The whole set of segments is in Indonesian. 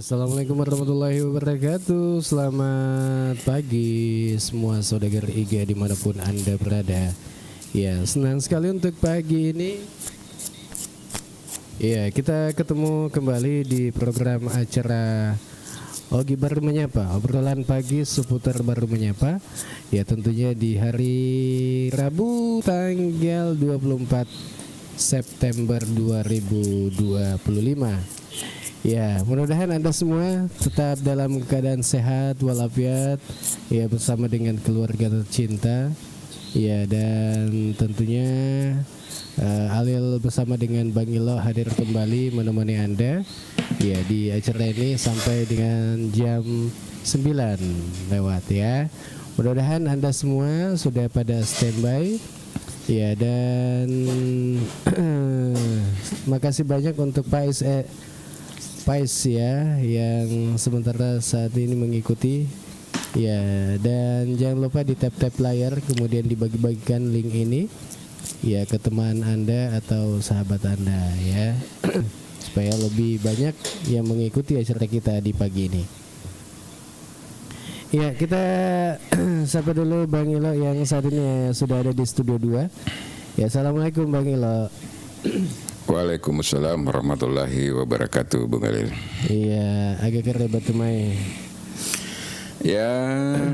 Assalamualaikum warahmatullahi wabarakatuh. Selamat pagi semua saudagar IGA dimanapun Anda berada. Ya, senang sekali untuk pagi ini. Ya, kita ketemu kembali di program acara Ogi Baru Menyapa, obrolan pagi seputar Baru Menyapa. Ya, tentunya di hari Rabu tanggal 24 September 2025. Ya, mudah-mudahan Anda semua tetap dalam keadaan sehat walafiat, ya, bersama dengan keluarga tercinta. Ya, dan tentunya Alil bersama dengan Bang Ilo hadir kembali menemani Anda, ya, di acara ini sampai dengan jam 9 lewat, ya. Mudah-mudahan Anda semua sudah pada standby. Ya, dan makasih banyak untuk Pais ya yang sementara saat ini mengikuti, ya, dan jangan lupa di tap layar kemudian dibagi-bagikan link ini, ya, ke teman Anda atau sahabat Anda, ya, supaya lebih banyak yang mengikuti acara kita di pagi ini. Ya, kita sapa dulu Bang Ilo yang saat ini sudah ada di studio 2. Ya, assalamualaikum Bang Ilo. Waalaikumsalam warahmatullahi wabarakatuh, Bung Alil. Iya, agak kerebat tumai. Ya,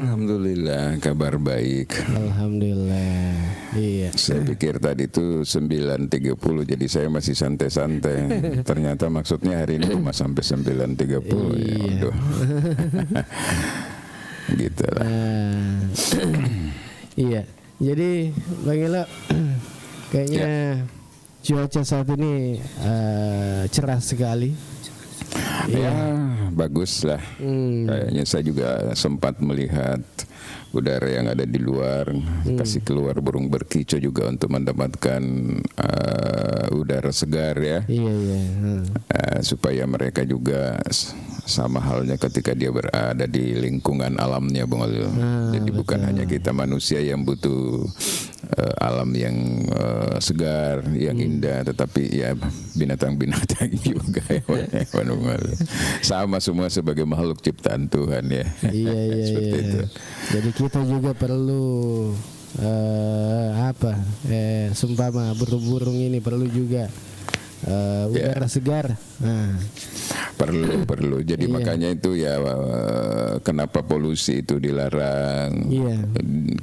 alhamdulillah kabar baik. Alhamdulillah. Iya. Saya pikir tadi itu 9.30, jadi saya masih santai-santai. Ternyata maksudnya hari ini cuma sampai 9.30. Ya, waduh. Gitu lah. Iya. Jadi Bang Elo, kayaknya cuaca saat ini cerah sekali. Ya, bagus lah. Kayaknya saya juga sempat melihat udara yang ada di luar, kasih keluar burung berkicau juga untuk mendapatkan udara segar ya. Iya. Supaya mereka juga sama halnya ketika dia berada di lingkungan alamnya, Bung Alil. Jadi bukan hanya kita manusia yang butuh alam yang segar, yang indah, tetapi ya binatang-binatang juga ya, Bung Alil. Sama semua sebagai makhluk ciptaan Tuhan ya. Iya. Seperti itu. Jadi kita juga perlu seumpama burung-burung ini perlu juga udara segar. Perlu. Jadi makanya itu ya kenapa polusi itu dilarang.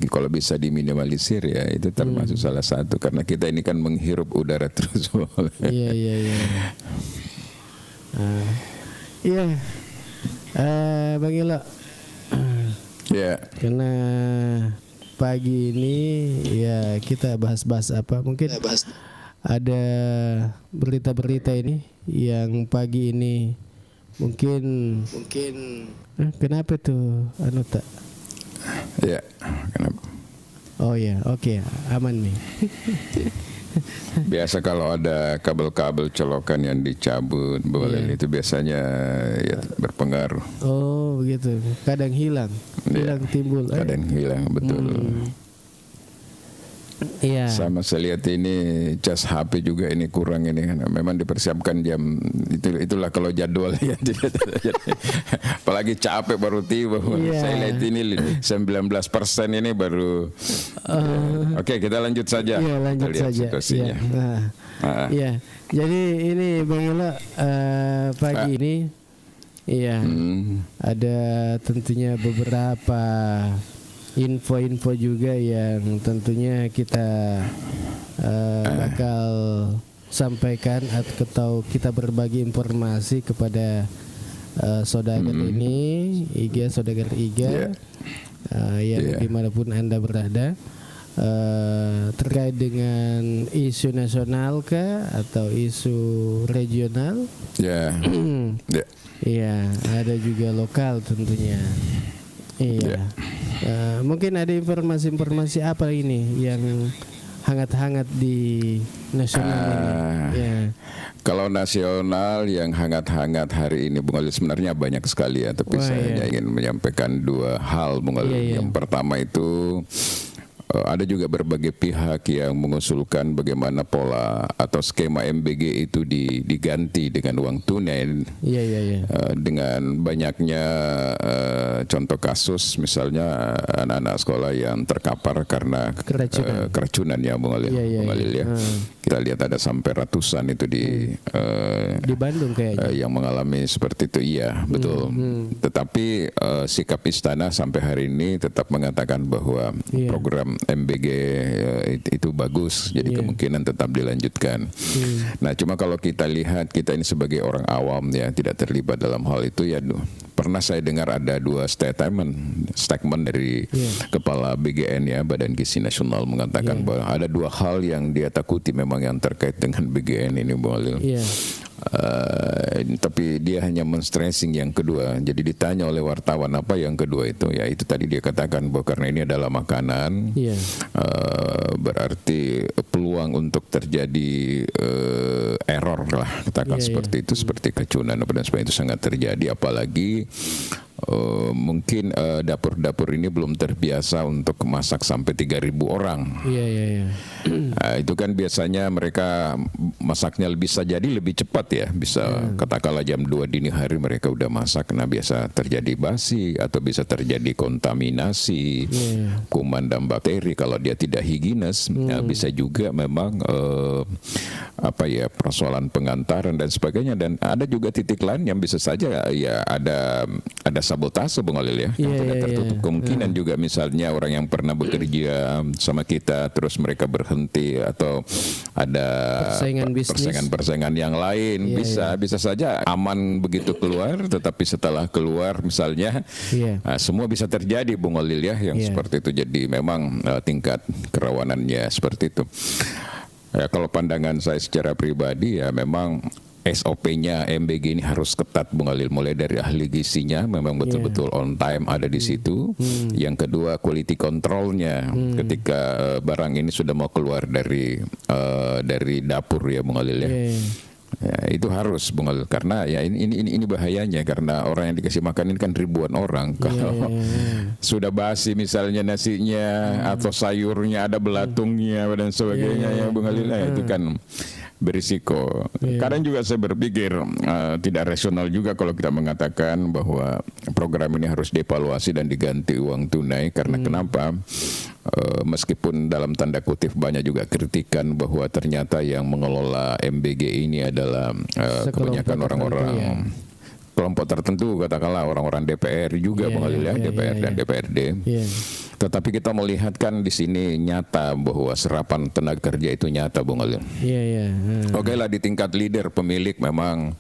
Kalau bisa diminimalisir ya itu termasuk salah satu, karena kita ini kan menghirup udara terus. Iya. Bang Elo. Ya. Karena pagi ini ya kita bahas-bahas apa? Mungkin ada berita-berita ini yang pagi ini mungkin kenapa tuh tak? Ya, kenapa? Oh ya, oke, aman nih. Biasa kalau ada kabel-kabel colokan yang dicabut, itu biasanya ya berpengaruh. Oh begitu. Kadang hilang timbul. Kadang hilang, betul. Iya. Sama saya lihat ini cas HP juga ini kurang ini. Memang dipersiapkan jam itulah kalau jadwal ya. Apalagi capek baru tiba. Saya lihat ini 19% ini baru. Oke, kita lanjut saja. Iya, lanjut saja. Situasinya. Iya. Jadi ini Bang Elo pagi ini ada tentunya beberapa info-info juga yang tentunya kita bakal sampaikan atau kita berbagi informasi kepada saudagar ini, saudagar Iga, yang dimanapun Anda berada, terkait dengan isu nasional kah atau isu regional? Iya, ada juga lokal tentunya. Iya. Mungkin ada informasi-informasi apa ini yang hangat-hangat di nasional ini? Kalau nasional yang hangat-hangat hari ini, Bung Ali, sebenarnya banyak sekali ya. Tapi saya hanya ingin menyampaikan dua hal, Bung Ali. Yang pertama itu ada juga berbagai pihak yang mengusulkan bagaimana pola atau skema MBG itu diganti dengan uang tunai. Dengan banyaknya contoh kasus, misalnya anak-anak sekolah yang terkapar karena keracunan ya, Bung Alil ya. Kita lihat ada sampai ratusan itu di Bandung kayaknya yang mengalami seperti itu. Iya, betul. Tetapi sikap istana sampai hari ini tetap mengatakan bahwa program MBG itu bagus, jadi kemungkinan tetap dilanjutkan. Nah, cuma kalau kita lihat, kita ini sebagai orang awam ya, tidak terlibat dalam hal itu ya. Pernah saya dengar ada dua statement dari Kepala BGN ya, Badan Gizi Nasional, mengatakan bahwa ada dua hal yang dia takuti memang yang terkait dengan BGN ini, Bung Alil. Tapi dia hanya men-stressing yang kedua. Jadi ditanya oleh wartawan apa yang kedua itu, ya itu tadi dia katakan bahwa karena ini adalah makanan, berarti peluang untuk terjadi error lah, katakan seperti itu, seperti keracunan dan sebagainya itu sangat terjadi. Apalagi mungkin dapur-dapur ini belum terbiasa untuk masak sampai 3.000 orang. Itu kan biasanya mereka masaknya bisa jadi lebih cepat ya, bisa katakanlah jam 2 dini hari mereka udah masak. Nah, biasa terjadi basi atau bisa terjadi kontaminasi kuman dan bakteri kalau dia tidak higienis. Bisa juga memang persoalan pengantaran dan sebagainya. Dan ada juga titik lain yang bisa saja ya ada sabotase Bung Alil ya. Iya, Tidak iya, tertutup iya. kemungkinan juga misalnya orang yang pernah bekerja sama kita terus mereka berhenti atau ada Persaingan bisnis. persaingan yang lain, bisa saja aman begitu keluar, tetapi setelah keluar misalnya semua bisa terjadi Bung Alil ya yang seperti itu. Jadi memang tingkat kerawanannya seperti itu. Ya, kalau pandangan saya secara pribadi ya memang SOP-nya MBG ini harus ketat Bung Alil, mulai dari ahli gizinya memang betul-betul on time ada di situ. Yang kedua quality control-nya ketika barang ini sudah mau keluar dari dapur ya Bung Alil ya. Ya, itu harus Bung Alil, karena ya ini bahayanya karena orang yang dikasih makan ini kan ribuan orang. Kalau sudah basi misalnya nasinya atau sayurnya ada belatungnya dan sebagainya ya Bung Alil, itu kan berisiko. Kadang juga saya berpikir tidak rasional juga kalau kita mengatakan bahwa program ini harus dievaluasi dan diganti uang tunai. Karena kenapa? Meskipun dalam tanda kutip banyak juga kritikan bahwa ternyata yang mengelola MBG ini adalah kebanyakan orang-orang kelompok tertentu, katakanlah orang-orang DPR juga Bung Alil ya, DPR dan DPRD. Tetapi kita melihat kan di sini nyata bahwa serapan tenaga kerja itu nyata Bung Alil. Oke lah di tingkat leader pemilik memang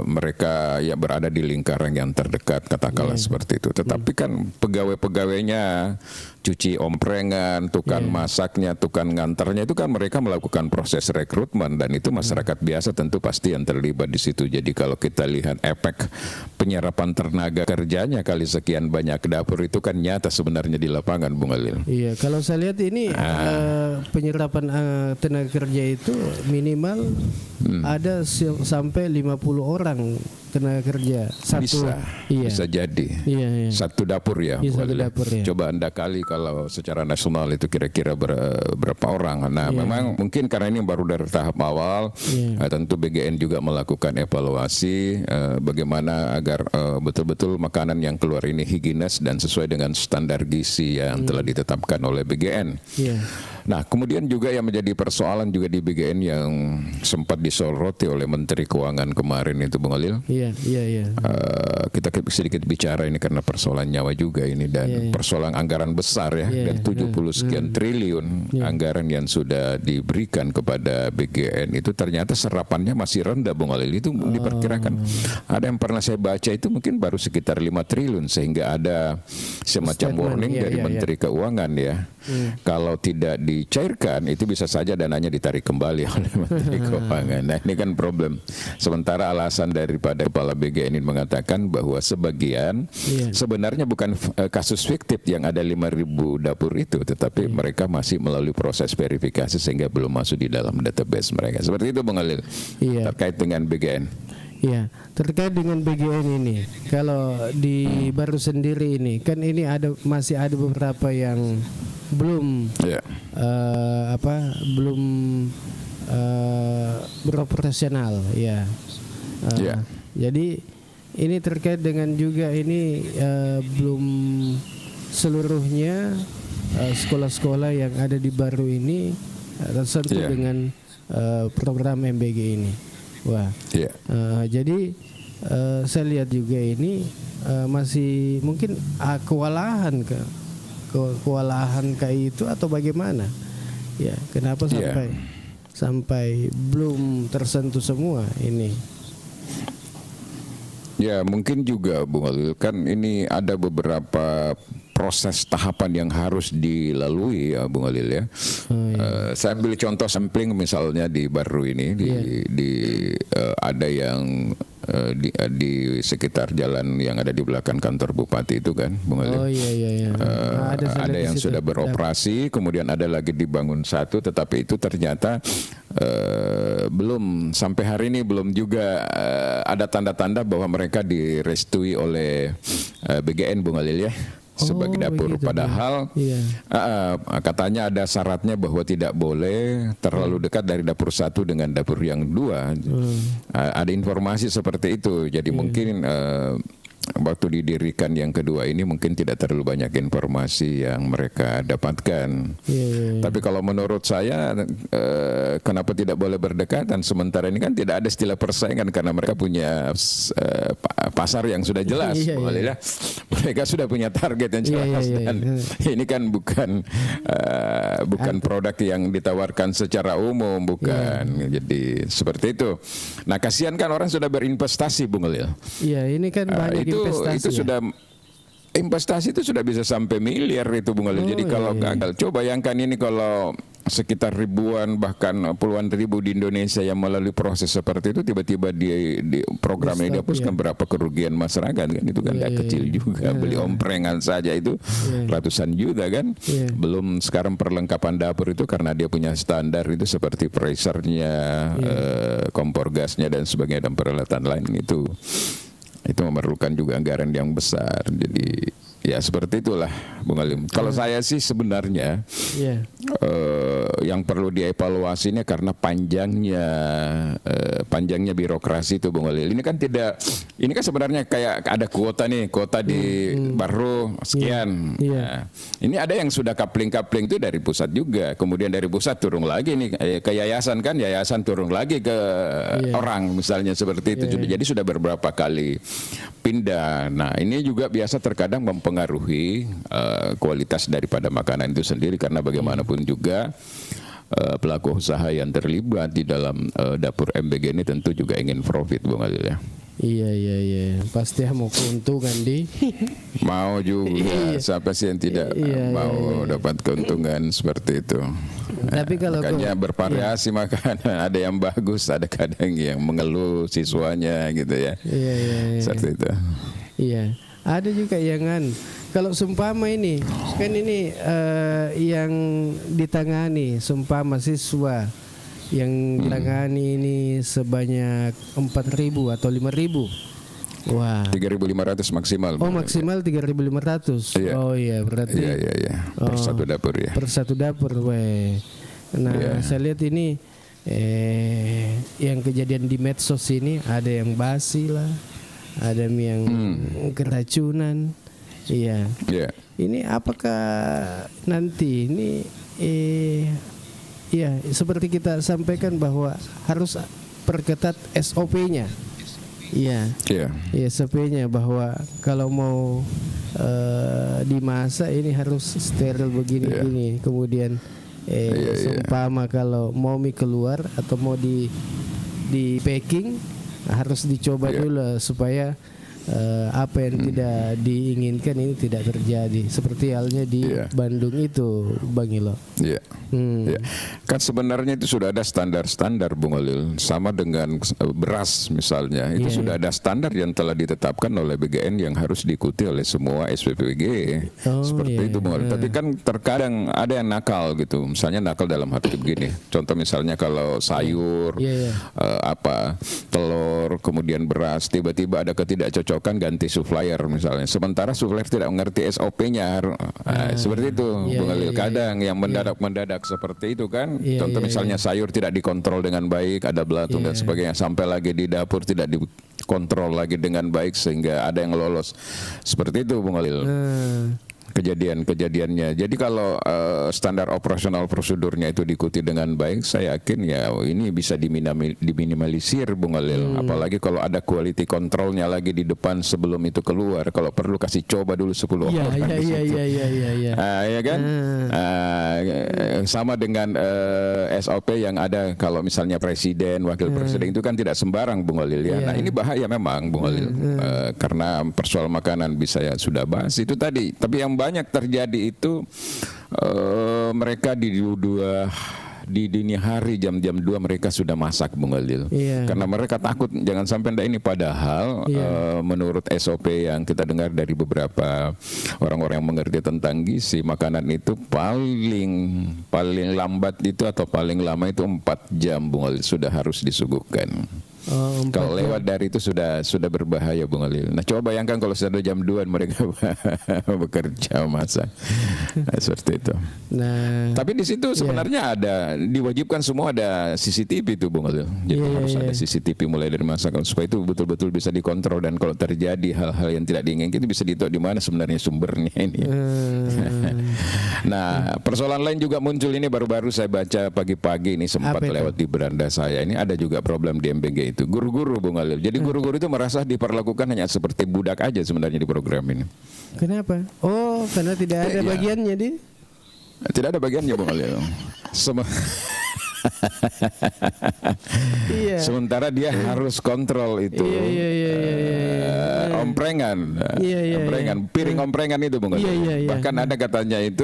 mereka ya berada di lingkaran yang terdekat, katakanlah seperti itu. Tetapi kan pegawai-pegawainya cuci omprengan, tukang masaknya, tukang ngantarnya itu kan mereka melakukan proses rekrutmen dan itu masyarakat biasa tentu pasti yang terlibat di situ. Jadi kalau kita lihat efek penyerapan tenaga kerjanya kali sekian banyak ke dapur itu kan nyata sebenarnya di lapangan Bung Alil. Iya, kalau saya lihat ini penyerapan tenaga kerja itu minimal ada sampai 50 orang tenaga kerja. Bisa jadi. Satu dapur ya. Satu dapur ya. Coba Anda kali kalau secara nasional itu kira-kira berapa orang. Nah, memang mungkin karena ini baru dari tahap awal, tentu BGN juga melakukan evaluasi bagaimana agar betul-betul makanan yang keluar ini higienis dan sesuai dengan standar gizi yang telah ditetapkan oleh BGN. Nah, kemudian juga yang menjadi persoalan juga di BGN yang sempat disoroti oleh Menteri Keuangan kemarin itu Bung Alil. Kita sedikit bicara ini karena persoalan nyawa juga ini dan persoalan anggaran besar ya, dan 70 sekian triliun anggaran yang sudah diberikan kepada BGN itu ternyata serapannya masih rendah Bung Alil. Itu diperkirakan ada yang pernah saya baca itu mungkin baru sekitar 5 triliun sehingga ada semacam warning dari Menteri Keuangan ya. Kalau tidak dicairkan itu bisa saja dananya ditarik kembali oleh Menteri Keuangan. Nah, ini kan problem. Sementara alasan daripada Kepala BGN ini mengatakan bahwa sebagian sebenarnya bukan kasus fiktif yang ada 5.000 dapur itu, tetapi mereka masih melalui proses verifikasi sehingga belum masuk di dalam database mereka. Seperti itu Bung Alil. Terkait dengan BGN. Iya, terkait dengan BGN ini, kalau di Baru sendiri ini kan ini masih ada beberapa yang belum belum beroperasional ya. Jadi ini terkait dengan juga ini belum seluruhnya sekolah-sekolah yang ada di Baru ini tersentuh dengan program MBG ini. Jadi saya lihat juga ini masih mungkin kewalahan itu atau bagaimana? Ya, kenapa sampai belum tersentuh semua ini? Ya, mungkin juga Bung Alil kan ini ada beberapa proses tahapan yang harus dilalui ya Bung Alil ya. Saya ambil contoh sampling misalnya di Baru ini ada yang di sekitar jalan yang ada di belakang kantor bupati itu kan Bung Alil. Ada yang sudah beroperasi, kemudian ada lagi dibangun satu, tetapi itu ternyata belum sampai hari ini belum juga ada tanda-tanda bahwa mereka direstui oleh BGN Bung Alil ya. Sebagai dapur, padahal katanya ada syaratnya bahwa tidak boleh terlalu dekat dari dapur satu dengan dapur yang dua. Ada informasi seperti itu, jadi mungkin waktu didirikan yang kedua ini mungkin tidak terlalu banyak informasi yang mereka dapatkan. Tapi kalau menurut saya kenapa tidak boleh berdekatan, sementara ini kan tidak ada istilah persaingan karena mereka punya pasar yang sudah jelas. Mereka sudah punya target yang jelas dan ini kan bukan produk yang ditawarkan secara umum, bukan. Jadi seperti itu. Nah, kasihan kan orang sudah berinvestasi, Bung Lil. Iya, ini kan banyak investasi. Itu sudah investasi itu sudah bisa sampai miliar itu, Bung Lil. Jadi kalau gagal, coba bayangkan ini kalau sekitar ribuan bahkan puluhan ribu di Indonesia yang melalui proses seperti itu tiba-tiba di programnya dihapuskan, berapa kerugian masyarakat kan, itu kan nggak kecil juga. Beli omprengan saja itu ratusan juta kan, belum sekarang perlengkapan dapur itu karena dia punya standar itu seperti pressernya, kompor gasnya dan sebagainya dan peralatan lain itu memerlukan juga anggaran yang besar. Jadi ya seperti itulah, Bung Alim. Kalau saya sih sebenarnya yang perlu dievaluasi ini karena panjangnya birokrasi itu, Bung Alim. Ini kan sebenarnya kayak ada kuota di baru sekian. Nah, ini ada yang sudah kapling-kapling itu dari pusat juga. Kemudian dari pusat turun lagi nih ke yayasan kan, yayasan turun lagi ke orang misalnya seperti itu. Jadi sudah beberapa kali pindah. Nah, ini juga biasa terkadang mempengaruhi kualitas daripada makanan itu sendiri karena bagaimanapun juga pelaku usaha yang terlibat di dalam dapur MBG ini tentu juga ingin profit, Bung Alil ya. Iya. Pasti mau keuntungan mau juga. Siapa sih yang tidak mau dapat keuntungan seperti itu. Tapi kalau makanya bervariasi makanan, ada yang bagus, ada kadang yang mengeluh siswanya gitu ya. Seperti itu. Iya. Ada juga yang kalau seumpama ini kan ini yang ditangani seumpama siswa yang ditangani ini sebanyak 4.000 atau 5.000. Wah. 3.500 maksimal. Oh, maksimal 3.500. Oh iya, berarti. Iya. Per satu dapur ya. Per satu dapur, weh. Nah, saya lihat ini yang kejadian di medsos ini ada yang basi lah, ada yang keracunan. Iya. Ini apakah nanti ini seperti kita sampaikan bahwa harus perketat SOP-nya. Iya, SOP-nya bahwa kalau mau dimasak ini harus steril begini. Kemudian seumpama kalau mau mie keluar atau mau di packing harus dicoba dulu supaya apa yang tidak diinginkan ini tidak terjadi, seperti halnya di Bandung itu, Bang Ilo. Kan sebenarnya itu sudah ada standar-standar, Bung Alil, sama dengan beras misalnya, itu sudah ada standar yang telah ditetapkan oleh BGN yang harus diikuti oleh semua SPPG. Seperti itu, Bung Alil. Tapi kan terkadang ada yang nakal gitu, misalnya nakal dalam arti begini. Contoh misalnya kalau sayur, telur, kemudian beras, tiba-tiba ada ketidakcocokan ganti supplier misalnya. Sementara supplier tidak mengerti SOP-nya. Seperti itu, Bung Alil. Kadang yang mendadak seperti itu kan. Contoh misalnya sayur tidak dikontrol dengan baik, ada belatung dan sebagainya, sampai lagi di dapur tidak dikontrol lagi dengan baik sehingga ada yang lolos. Seperti itu, Bung Alil. Kejadiannya. Jadi kalau standar operasional prosedurnya itu diikuti dengan baik, saya yakin ya ini bisa diminimalisir, Bung Alil. Apalagi kalau ada quality controlnya lagi di depan sebelum itu keluar. Kalau perlu kasih coba dulu 10 orang. Ya kan? Sama dengan SOP yang ada kalau misalnya presiden, wakil presiden itu kan tidak sembarang, Bung Alil ya. Nah, ini bahaya memang, Bung Alil. Karena persoal makanan bisa ya sudah bahas itu tadi. Tapi yang banyak terjadi itu mereka di dini hari jam-jam 2 mereka sudah masak, Bung Alil. Karena mereka takut jangan sampai ini, padahal menurut SOP yang kita dengar dari beberapa orang-orang yang mengerti tentang gizi, makanan itu paling lambat itu atau paling lama itu 4 jam, Bung Alil, sudah harus disuguhkan. Oh, 4 Kalau jam. lewat dari itu sudah berbahaya Bung Alil. Nah coba bayangkan kalau sudah jam 2 mereka bekerja masak. Nah, seperti itu. Nah, Tapi di situ sebenarnya ada diwajibkan semua ada CCTV itu Bung Alil. Jadi harus ada CCTV mulai dari masakan supaya itu betul-betul bisa dikontrol, dan kalau terjadi hal-hal yang tidak diinginkan itu bisa ditahu di mana sebenarnya sumbernya ini. Nah, persoalan lain juga muncul ini baru-baru saya baca pagi-pagi ini sempat Apa itu? lewat di beranda saya. Ini ada juga problem di MBG itu. Guru-guru Bung Alil. Jadi guru-guru itu merasa diperlakukan hanya seperti budak aja sebenarnya di program ini. kenapa? Oh, karena tidak ada Iya. bagiannya di. Tidak ada bagiannya Bung Alil. Iya. Sementara dia harus kontrol itu. Omprengan, omprengan, piring omprengan itu Bung Alil. Iya. Bahkan ada katanya itu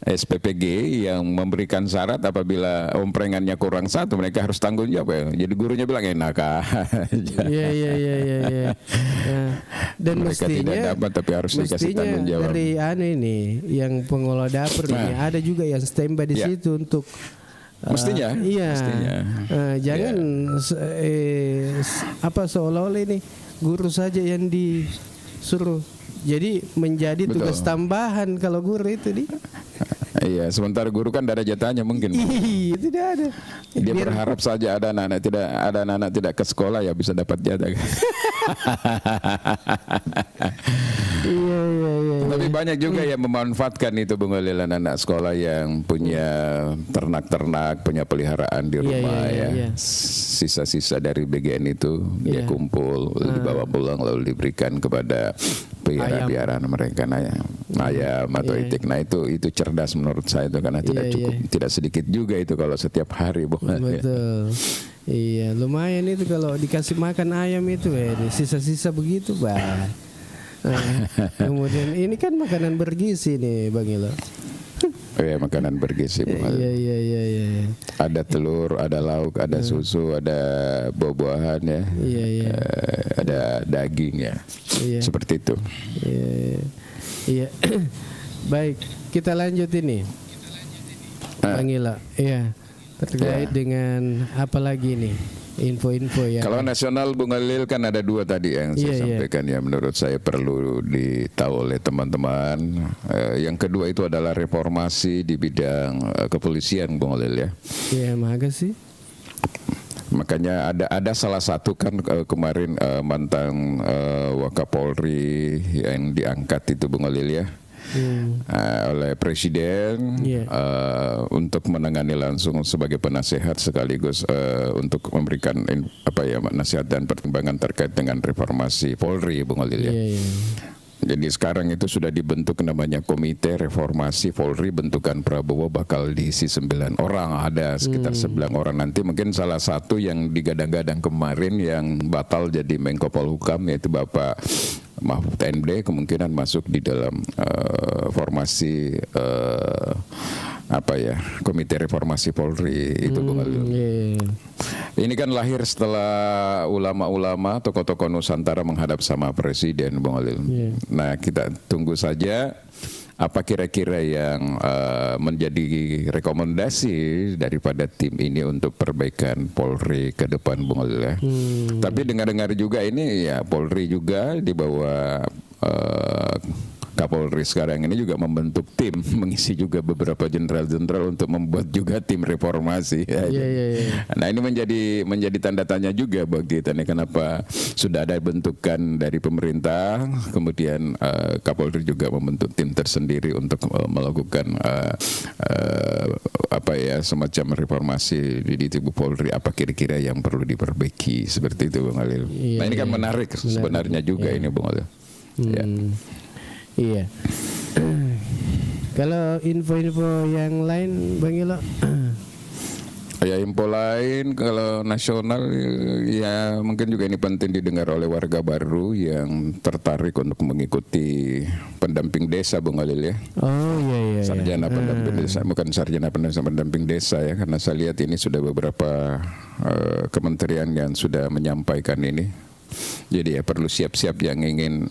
SPPG yang memberikan syarat apabila omprengannya kurang satu mereka harus tanggung jawab. Ya. Jadi gurunya bilang enak aja. Iya. Nah, dan Mereka mestinya tidak dapat tapi harus dikasih mestinya tanggung jawab. dari ini yang pengelola dapur ini ada juga yang standby di Ya. situ untuk Mestinya, iya. mestinya. Jangan seolah-olah ini guru saja yang disuruh. Jadi menjadi Betul. tugas tambahan kalau guru itu di. Iya, sementara guru kan tidak ada jatahnya mungkin. Iya, tidak ada. Dia berharap saja ada anak-anak tidak ke sekolah ya bisa dapat jatah. Iya. Tapi banyak juga yang memanfaatkan itu Bung Alil, anak sekolah yang punya ternak-ternak, punya peliharaan di rumah Iya. Sisa-sisa dari BGN itu dia kumpul, lalu dibawa pulang lalu diberikan kepada peliharaan mereka, ayam atau itik. Nah itu cerdas menurut saya itu karena tidak cukup, tidak sedikit juga itu kalau setiap hari Bung Alil. Betul. Iya, lumayan itu kalau dikasih makan ayam itu sisa-sisa begitu, Bang. Nah, kemudian ini kan makanan bergizi nih, Bang Ilo. Ya, makanan bergizi Bung Alil. Iya. Ada telur, ada lauk, ada susu, ada buah-buahan ya. Iya. Ada daging ya. Iya. Seperti itu. Iya. Baik, kita lanjut ini. Bang Ilo. Iya. Terkait dengan apa lagi nih? Info-info ya. Kalau nasional Bung Alil kan ada 2 tadi yang saya sampaikan ya, menurut saya perlu ditahu oleh teman-teman. Yang kedua itu adalah reformasi di bidang kepolisian Bung Alil ya. Iya, makasih. Makanya ada salah satu kan kemarin mantan Wakapolri yang diangkat itu Bung Alil ya. Oleh Presiden untuk menangani langsung sebagai penasehat sekaligus untuk memberikan nasihat dan pertimbangan terkait dengan reformasi Polri Bung Alil ya. Jadi sekarang itu sudah dibentuk namanya Komite Reformasi Polri bentukan Prabowo, bakal diisi 9 orang, ada sekitar 9 orang nanti. Mungkin salah satu yang digadang-gadang kemarin yang batal jadi Menko Polhukam yaitu Bapak Mahfud MD kemungkinan masuk di dalam formasi Komite Reformasi Polri itu Bung Alil. Ini kan lahir setelah ulama-ulama, tokoh-tokoh Nusantara menghadap sama Presiden Bung Alil. Nah, kita tunggu saja apa kira-kira yang menjadi rekomendasi daripada tim ini untuk perbaikan Polri ke depan Bung Alil ya. Tapi dengar-dengar juga ini ya Polri juga di bawah Kapolri sekarang ini juga membentuk tim, mengisi juga beberapa jenderal-jenderal untuk membuat juga tim reformasi. Nah ini menjadi tanda tanya juga bagi kita nih, kenapa sudah ada bentukan dari pemerintah, kemudian Kapolri juga membentuk tim tersendiri untuk melakukan semacam reformasi di tubuh Polri. Apa kira-kira yang perlu diperbaiki seperti itu Bung Alil? Nah ini kan menarik sebenarnya juga ini Bung Alil. Iya. Kalau info-info yang lain Bang Ilo? Ya info lain kalau nasional ya mungkin juga ini penting didengar oleh warga baru yang tertarik untuk mengikuti pendamping desa Bung Alil ya. Oh iya. Sarjana pendamping desa, bukan sarjana pendamping desa ya, karena saya lihat ini sudah beberapa kementerian yang sudah menyampaikan ini. Jadi ya perlu siap-siap yang ingin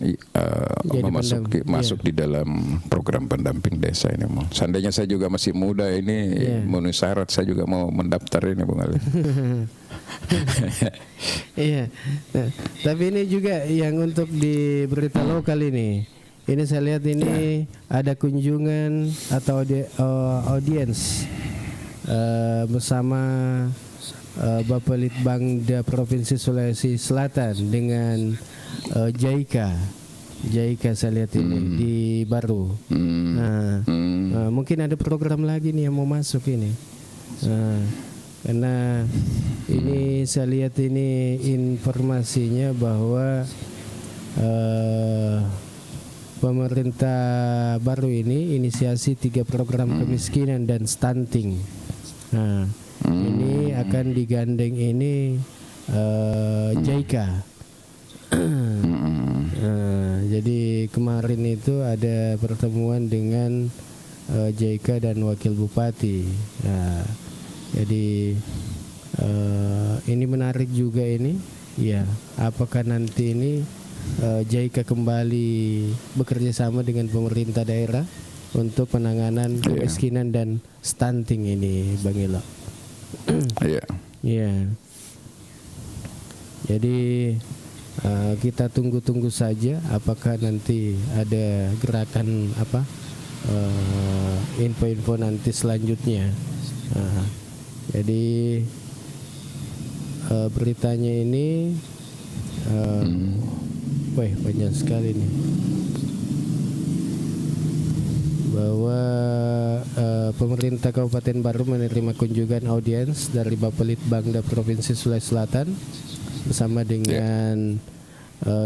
masuk di dalam program pendamping desa ini. Seandainya saya juga masih muda ini, memenuhi syarat saya juga mau mendaftar ini Bung Ali. Iya. Nah, tapi ini juga yang untuk di berita lokal ini. Ini saya lihat ini ada kunjungan atau audiens bersama Bapak Litbangda Provinsi Sulawesi Selatan dengan JICA. JICA saya lihat ini di Baru. Nah, mungkin ada program lagi nih yang mau masuk ini. Karena ini saya lihat ini informasinya bahwa pemerintah baru ini inisiasi 3 program kemiskinan dan stunting. Nah, ini akan digandeng ini JICA. Jadi kemarin itu ada pertemuan dengan JICA dan Wakil Bupati. Nah, jadi ini menarik juga ini. Ya, apakah nanti ini JICA kembali bekerja sama dengan pemerintah daerah untuk penanganan kemiskinan dan stunting ini, Bang Ilo. Iya. Jadi kita tunggu-tunggu saja apakah nanti ada gerakan apa info-info nanti selanjutnya. Jadi beritanya ini banyak sekali nih bahwa pemerintah Kabupaten Baru menerima kunjungan audiens dari Bapak Litbangda Provinsi Sulawesi Selatan bersama dengan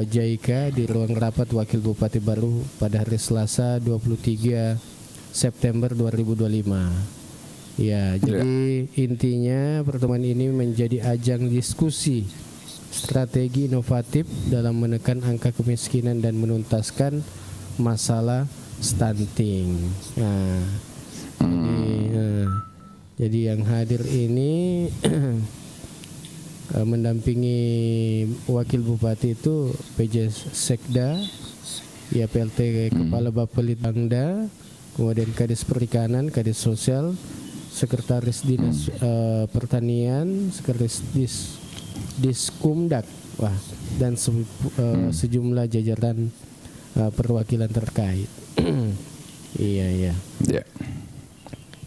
JICA di ruang rapat Wakil Bupati Baru pada hari Selasa 23 September 2025. Ya, jadi intinya pertemuan ini menjadi ajang diskusi strategi inovatif dalam menekan angka kemiskinan dan menuntaskan masalah stunting. Nah, jadi yang hadir ini mendampingi Wakil Bupati itu PJ Sekda, ya PLT Kepala Bapak Litbangda, kemudian Kadis Perikanan, Kadis Sosial, Sekretaris Dinas Pertanian, Sekretaris Diskumdak, dan sejumlah jajaran perwakilan terkait.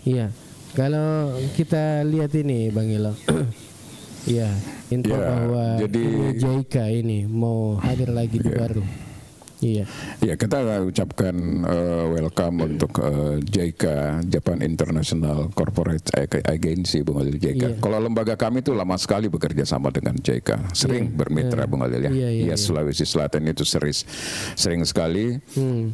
Iya. Kalau kita lihat ini, Bang Ilo, ya, info bahwa JICA ini mau hadir lagi di Baru. Iya. Ya, kita ucapkan welcome untuk JICA, Japan International Corporate Agency, Bung Alil JICA. Kalau lembaga kami itu lama sekali bekerja sama dengan JICA, sering bermitra, Bung Alil ya. Sulawesi Selatan itu sering sekali.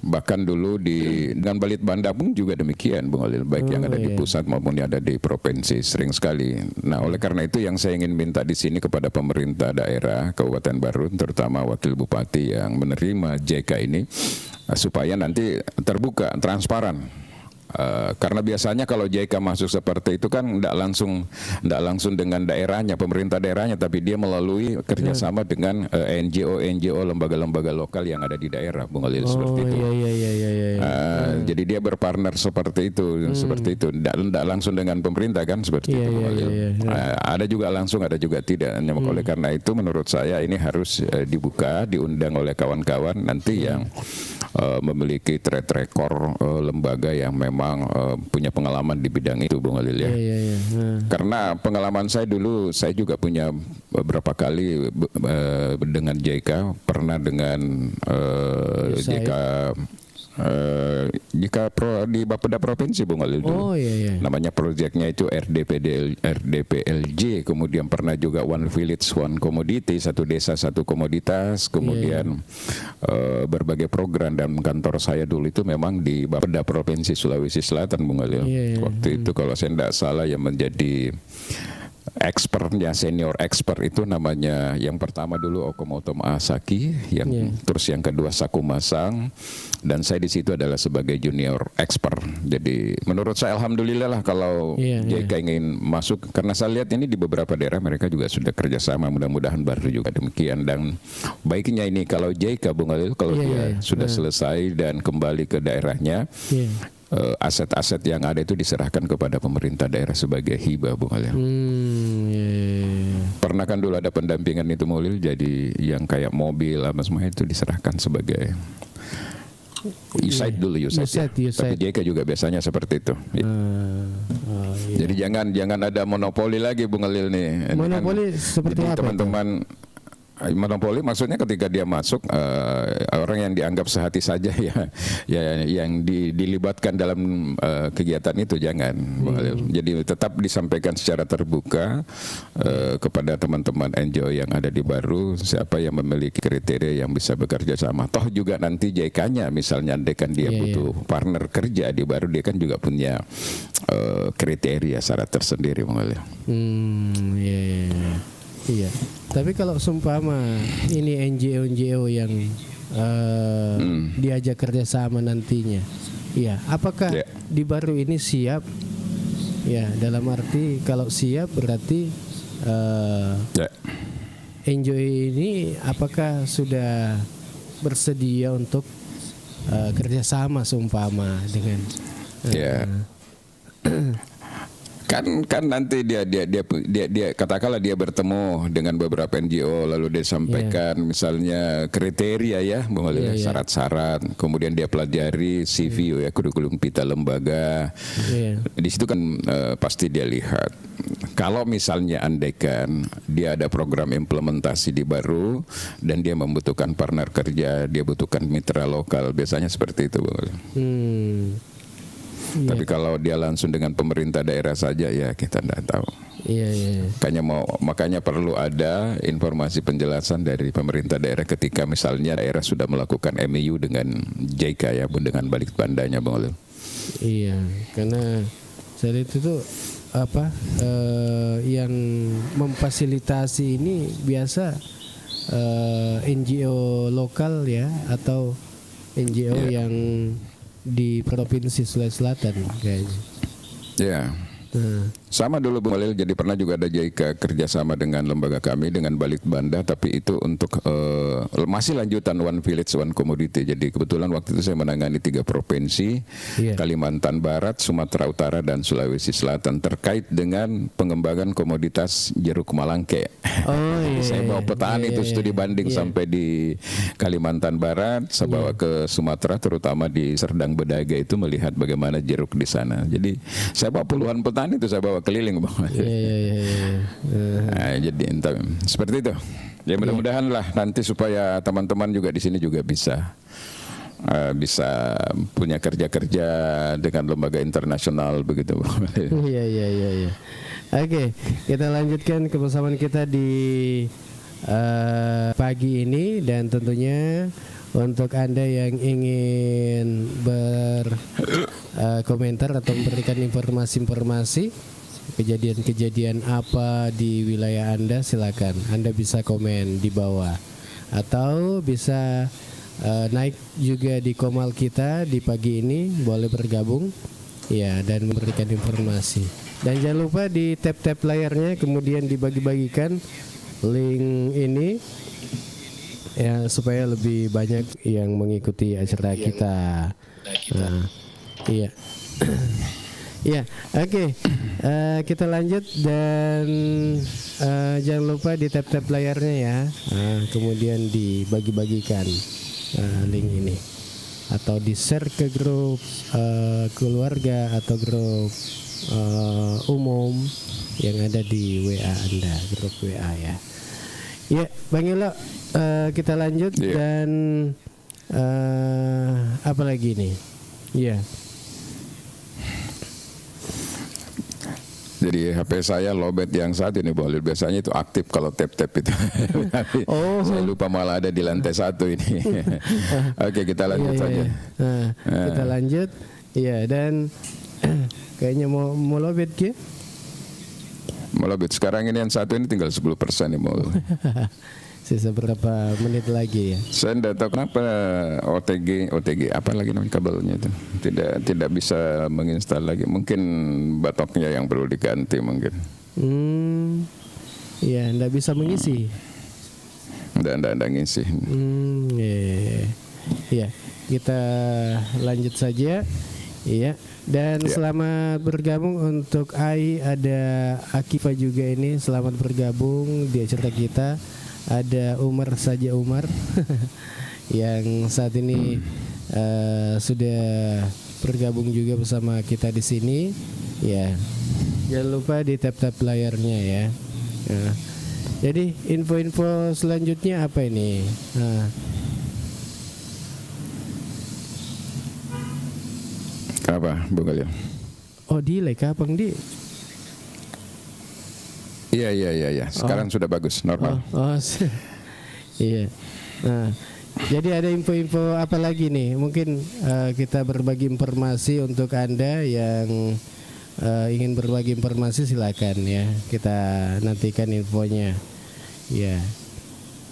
Bahkan dulu dengan Balitbangda pun juga demikian, Bung Alil, baik yang ada di pusat maupun yang ada di provinsi, sering sekali. Nah, oleh karena itu yang saya ingin minta di sini kepada pemerintah daerah Kabupaten Baru, terutama Wakil Bupati yang menerima JICA ini, supaya nanti terbuka, transparan. Karena biasanya kalau JICA masuk seperti itu kan tidak langsung dengan daerahnya, pemerintah daerahnya, tapi dia melalui kerjasama dengan NGO, lembaga-lembaga lokal yang ada di daerah, Bung Alil, seperti itu. Jadi dia berpartner seperti itu, tidak langsung dengan pemerintah kan, seperti itu, Bung Alil. Ada juga langsung, ada juga tidak. Oleh karena itu, menurut saya ini harus dibuka, diundang oleh kawan-kawan nanti yang memiliki track record lembaga yang memang punya pengalaman di bidang itu, Bung Alil ya. Karena pengalaman saya dulu, saya juga punya beberapa kali dengan JICA, pernah dengan JICA di Bapeda Provinsi, Bung Alil dulu. Namanya proyeknya itu RDPLJ, kemudian pernah juga One Village One Commodity, satu desa satu komoditas, kemudian berbagai program, dan kantor saya dulu itu memang di Bapeda Provinsi Sulawesi Selatan, Bung Alil. Waktu itu kalau saya tidak salah yang menjadi expertnya, senior expert itu namanya yang pertama dulu Okamoto Maasaki, terus yang kedua Saku Masang, dan saya di situ adalah sebagai junior expert. Jadi menurut saya alhamdulillah lah kalau JICA ingin masuk, karena saya lihat ini di beberapa daerah mereka juga sudah kerjasama, mudah-mudahan Baru juga demikian. Dan baiknya ini kalau JICA, Bung Alil, kalau dia sudah selesai dan kembali ke daerahnya, aset-aset yang ada itu diserahkan kepada pemerintah daerah sebagai hibah, Bung Alil. Pernah kan dulu ada pendampingan itu Maulil, jadi yang kayak mobil apa semua itu diserahkan sebagai USAID dulu, USAID ya. Tapi JK juga biasanya seperti itu. Iya. Jadi jangan ada monopoli lagi Bung Khalil nih. Monopoli seperti jadi apa? Teman-teman monopoli maksudnya ketika dia masuk orang yang dianggap sehati saja ya yang dilibatkan dalam kegiatan itu jangan. Jadi tetap disampaikan secara terbuka kepada teman-teman NGO yang ada di Baru siapa yang memiliki kriteria yang bisa bekerja sama. Toh juga nanti JK-nya misalnya andaikan dia butuh partner kerja di Baru, dia kan juga punya kriteria syarat tersendiri mengalir. Iya. Tapi kalau seumpama ini NGO yang diajak kerjasama nantinya, ya apakah di Baru ini siap? Ya dalam arti kalau siap berarti NGO ini apakah sudah bersedia untuk kerjasama seumpama dengan? Kan nanti dia katakanlah dia bertemu dengan beberapa NGO lalu dia sampaikan misalnya kriteria ya syarat-syarat, kemudian dia pelajari CV ya kurikulum pita lembaga. Di situ kan pasti dia lihat kalau misalnya andaikan dia ada program implementasi di Baru dan dia membutuhkan partner kerja, dia butuhkan mitra lokal, biasanya seperti itu Bang. Tapi kalau dia langsung dengan pemerintah daerah saja ya kita tidak tahu. Makanya perlu ada informasi penjelasan dari pemerintah daerah ketika misalnya daerah sudah melakukan MOU dengan JK ya, dengan Balikbandanya Bang Olil. Iya, karena saya lihat itu yang memfasilitasi ini biasa NGO lokal ya atau NGO yang di Provinsi Sulawesi Selatan kayaknya. Ya. Sama dulu Bung Khalil, jadi pernah juga ada JIK kerjasama dengan lembaga kami dengan Balikbanda, tapi itu untuk masih lanjutan One Village One Commodity. Jadi kebetulan waktu itu saya menangani 3 provinsi, Kalimantan Barat, Sumatera Utara dan Sulawesi Selatan terkait dengan pengembangan komoditas jeruk malangke. Saya bawa petani itu studi banding sampai di Kalimantan Barat, saya bawa ke Sumatera terutama di Serdang Bedaga itu melihat bagaimana jeruk di sana. Jadi saya bawa puluhan petani itu saya bawa keliling Bang. Jadi seperti itu. Ya mudah-mudahan lah nanti supaya teman-teman juga di sini juga bisa punya kerja-kerja dengan lembaga internasional begitu Bang. Iya. Oke, kita lanjutkan kebersamaan kita di pagi ini dan tentunya untuk Anda yang ingin berkomentar atau memberikan informasi-informasi kejadian-kejadian apa di wilayah Anda, silakan Anda bisa komen di bawah atau bisa naik juga di komal kita di pagi ini, boleh bergabung ya dan memberikan informasi. Dan jangan lupa di tap-tap layarnya kemudian dibagi-bagikan link ini ya supaya lebih banyak yang mengikuti acara kita. Iya. Ya, oke. Kita lanjut dan jangan lupa di tap-tap layarnya ya. Kemudian dibagi-bagikan link ini atau di-share ke grup keluarga atau grup umum yang ada di WA Anda, grup WA ya. Ya, Bang Ilo, kita lanjut dan apa lagi nih? Ya. Jadi HP saya lowbat yang saat ini boleh biasanya itu aktif kalau tap-tap itu. Saya lupa malah ada di lantai 1 ini. Oke, kita lanjut saja. Kita lanjut. Iya, dan kayaknya mau lowbat ya? Mau lowbat sekarang ini yang satu ini tinggal 10% nih mau. Sisa berapa menit lagi ya? Saya tidak tahu kenapa OTG apa lagi namanya kabelnya itu tidak bisa menginstal lagi. Mungkin batoknya yang perlu diganti mungkin. Ya, tidak bisa mengisi. Tidak ngisi. Ya, kita lanjut saja. Iya. Dan selamat bergabung untuk Ai, ada Akifa juga ini. Selamat bergabung di acara kita. Ada Umar saja Umar yang saat ini sudah bergabung juga bersama kita di sini. Ya. Jangan lupa di tap-tap layarnya ya. Nah, jadi info-info selanjutnya apa ini? Nah. Apa, Bung Galil? Oh, delay kapan di? Iya. Sekarang sudah bagus, normal. Iya. Nah, jadi ada info-info apa lagi nih? Mungkin kita berbagi informasi untuk Anda yang ingin berbagi informasi, silakan ya. Kita nantikan infonya. Ya.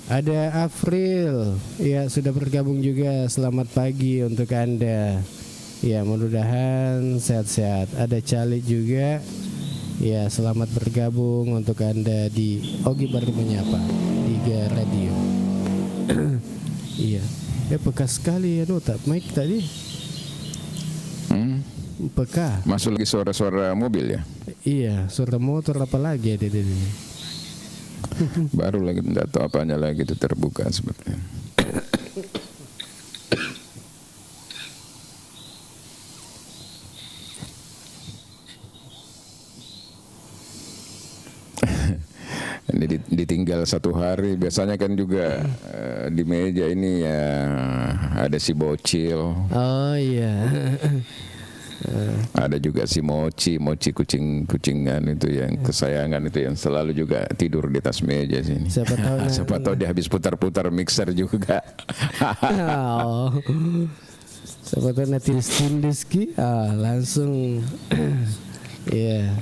Ada April, ya sudah bergabung juga. Selamat pagi untuk Anda. Ya, mudah-mudahan sehat-sehat. Ada Calik juga. Ya, selamat bergabung untuk Anda di Ogi Baru Menyapa Liga Radio. Iya. Ya peka sekali ya tak mic tadi. Peka. Masuk lagi suara-suara mobil ya? Iya, suara motor apa lagi ada di. Baru lagi tidak tahu apanya lagi itu terbuka sepertinya. Ini ditinggal 1 hari. Biasanya kan juga di meja ini ya ada si bocil. Oh iya. Ada juga si Mochi kucing-kucingan itu yang kesayangan itu yang selalu juga tidur di atas meja sini. Siapa tahu dia habis putar-putar mixer juga. Oh. Siapa tahu nanti tindis langsung. Iya.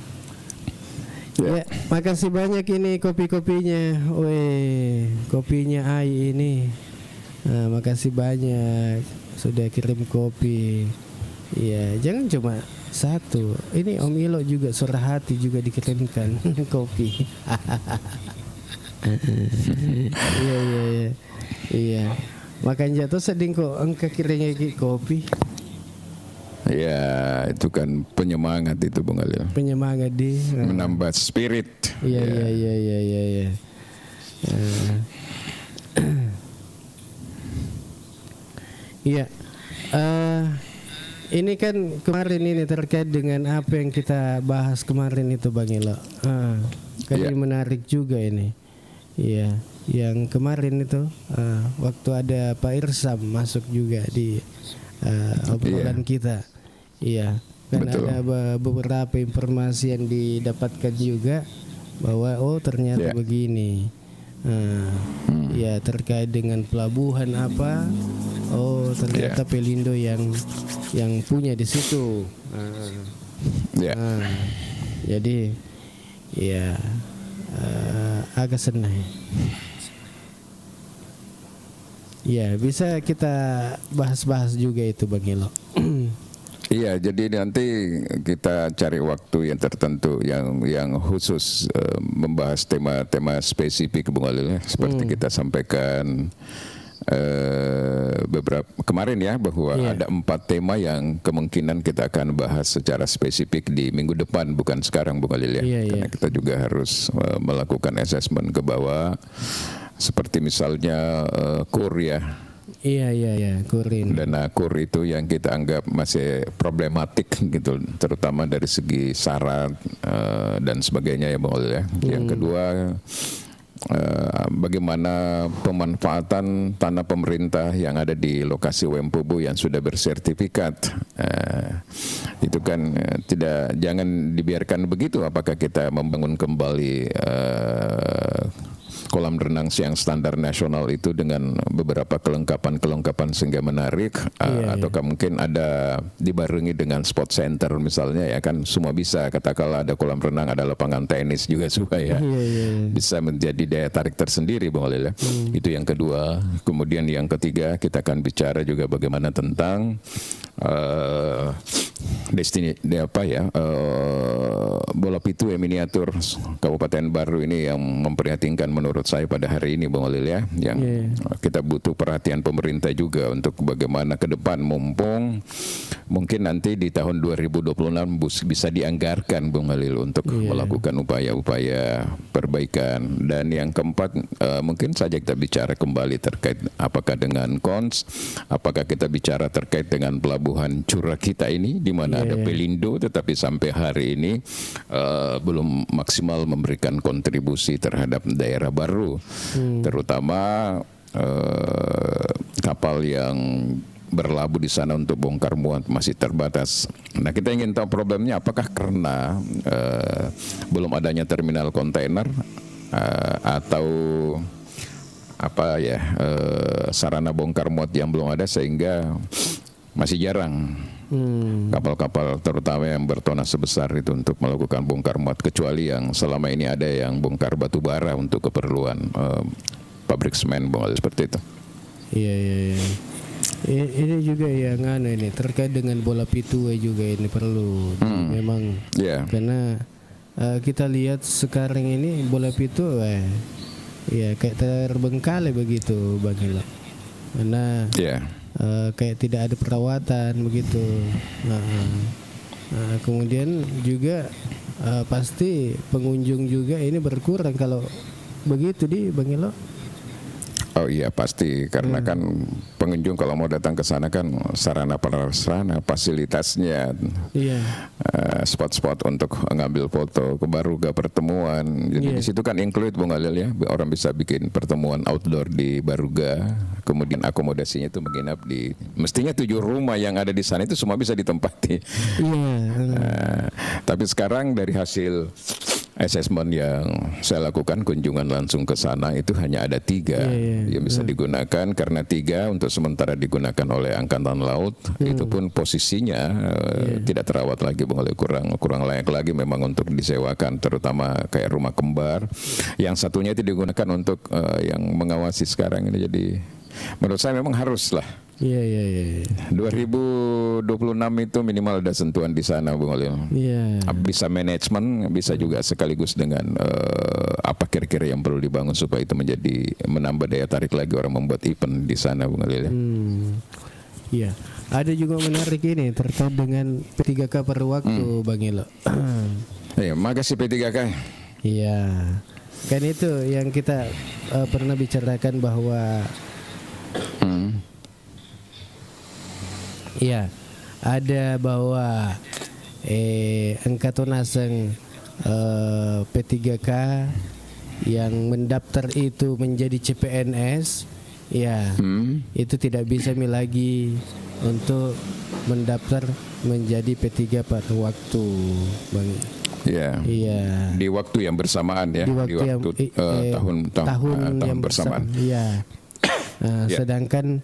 Ya, makasih banyak ini kopi-kopinya. Weh, kopinya Ai ini. Nah, makasih banyak sudah kirim kopi. Iya, jangan cuma satu. Ini Om Ilo juga suara hati juga dikirimkan kopi. Iya. Makan jatuh seding kok engkau kirimnya kopi. Ya, itu kan penyemangat itu Bung Galil. Penyemangat menambah spirit. Iya. Iya. Ini kan kemarin ini terkait dengan apa yang kita bahas kemarin itu Bang Ilo. Ini menarik juga ini. Iya, yang kemarin itu waktu ada Pak Irsam masuk juga di obrolan kita. Iya, kan betul. ada beberapa informasi yang didapatkan juga bahwa ternyata begini. Ya terkait dengan pelabuhan apa? Ternyata Pelindo yang punya di situ. Jadi ya agak senang. Ya bisa kita bahas-bahas juga itu Bang Ilo. Iya, jadi nanti kita cari waktu yang tertentu yang khusus membahas tema-tema spesifik Bung Galil, seperti kita sampaikan beberapa kemarin ya, bahwa ada 4 tema yang kemungkinan kita akan bahas secara spesifik di minggu depan, bukan sekarang Bung Galil ya. Karena kita juga harus melakukan assessment ke bawah, seperti misalnya KUR ya. Iya, kurin. Dana KUR itu yang kita anggap masih problematik gitu, terutama dari segi syarat dan sebagainya ya Bang Olil ya. Yang kedua, bagaimana pemanfaatan tanah pemerintah yang ada di lokasi Wempubu yang sudah bersertifikat. Itu kan jangan dibiarkan begitu. Apakah kita membangun kembali kolam renang yang standar nasional itu dengan beberapa kelengkapan sehingga menarik, ataukah mungkin ada dibarengi dengan sport center misalnya ya, kan semua bisa, katakanlah ada kolam renang, ada lapangan tenis juga supaya bisa menjadi daya tarik tersendiri Bang Olil ya. Itu yang kedua. Kemudian yang ketiga, kita akan bicara juga bagaimana tentang bola pitu ya miniatur Kabupaten Baru ini yang memprihatinkan menurut saya pada hari ini Bung Olil ya, yang kita butuh perhatian pemerintah juga untuk bagaimana ke depan, mumpung mungkin nanti di tahun 2026 bisa dianggarkan Bung Olil untuk melakukan upaya-upaya perbaikan. Dan yang keempat, mungkin saja kita bicara kembali terkait apakah dengan KONS, apakah kita bicara terkait dengan pelabuhan curah kita ini di mana ada Pelindo, tetapi sampai hari ini belum maksimal memberikan kontribusi terhadap daerah baru, terutama kapal yang berlabuh di sana untuk bongkar muat masih terbatas. Nah, kita ingin tahu problemnya apakah karena belum adanya terminal kontainer atau apa ya, sarana bongkar muat yang belum ada sehingga masih jarang kapal-kapal terutama yang bertona sebesar itu untuk melakukan bongkar muat, kecuali yang selama ini ada yang bongkar batu bara untuk keperluan pabrik semen seperti itu. Iya. Ini juga yang ini terkait dengan bola pitu juga ini perlu memang karena kita lihat sekarang ini bola pitu ya kayak terbengkalai begitu Bang Ila. Karena kayak tidak ada perawatan begitu. Kemudian juga pasti pengunjung juga ini berkurang kalau begitu di Bang Ilo. Oh iya pasti, karena kan pengunjung kalau mau datang ke sana kan sarana prasarana fasilitasnya, spot-spot untuk ngambil foto, baru gak pertemuan. Jadi di situ kan include Bung Alil ya, orang bisa bikin pertemuan outdoor di Baruga, kemudian akomodasinya itu menginap di, mestinya 7 rumah yang ada di sana itu semua bisa ditempati. Tapi sekarang dari hasil assessment yang saya lakukan, kunjungan langsung ke sana, itu hanya ada 3 yang bisa digunakan, karena 3 untuk sementara digunakan oleh Angkatan Laut, itu pun posisinya tidak terawat lagi, kurang layak lagi memang untuk disewakan, terutama kayak rumah kembar. Yang satunya itu digunakan untuk yang mengawasi sekarang ini. Jadi menurut saya memang haruslah 2026 itu minimal ada sentuhan di sana, Bung Olil. Bisa manajemen, bisa juga sekaligus dengan apa kira-kira yang perlu dibangun supaya itu menjadi menambah daya tarik lagi orang membuat event di sana, Bung Olil. Ada juga menarik ini terkait dengan P3K per waktu, Bang Ilo. Makasih P3K. Kan itu yang kita pernah bicarakan bahwa ada bahwa Angkatan Naseng P3K yang mendaftar itu menjadi CPNS, itu tidak bisa lagi untuk mendaftar menjadi P3 pada waktu, Bang. Di waktu yang bersamaan ya, di waktu tahun yang bersamaan. Sedangkan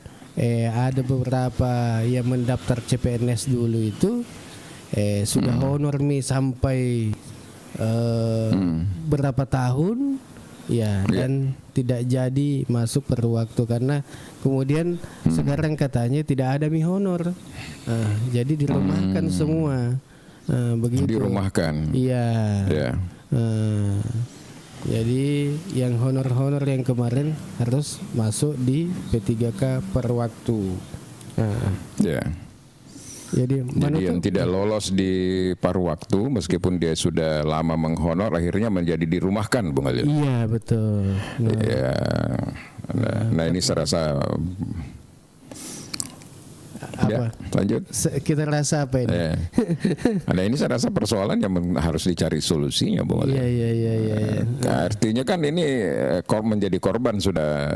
ada beberapa yang mendaftar CPNS dulu itu sudah honor sampai berapa tahun dan tidak jadi masuk per waktu karena kemudian sekarang katanya tidak ada honor, jadi dirumahkan semua, begitu. Dirumahkan. Jadi yang honor-honor yang kemarin harus masuk di P3K per waktu. Jadi yang tidak lolos di paruh waktu meskipun dia sudah lama menghonor akhirnya menjadi dirumahkan, Bung Alil. Iya betul. Nah ini saya rasa lanjut. Kita rasa apa ini? Nah ini saya rasa persoalan yang harus dicari solusinya, Bung Alil. Artinya kan ini menjadi korban sudah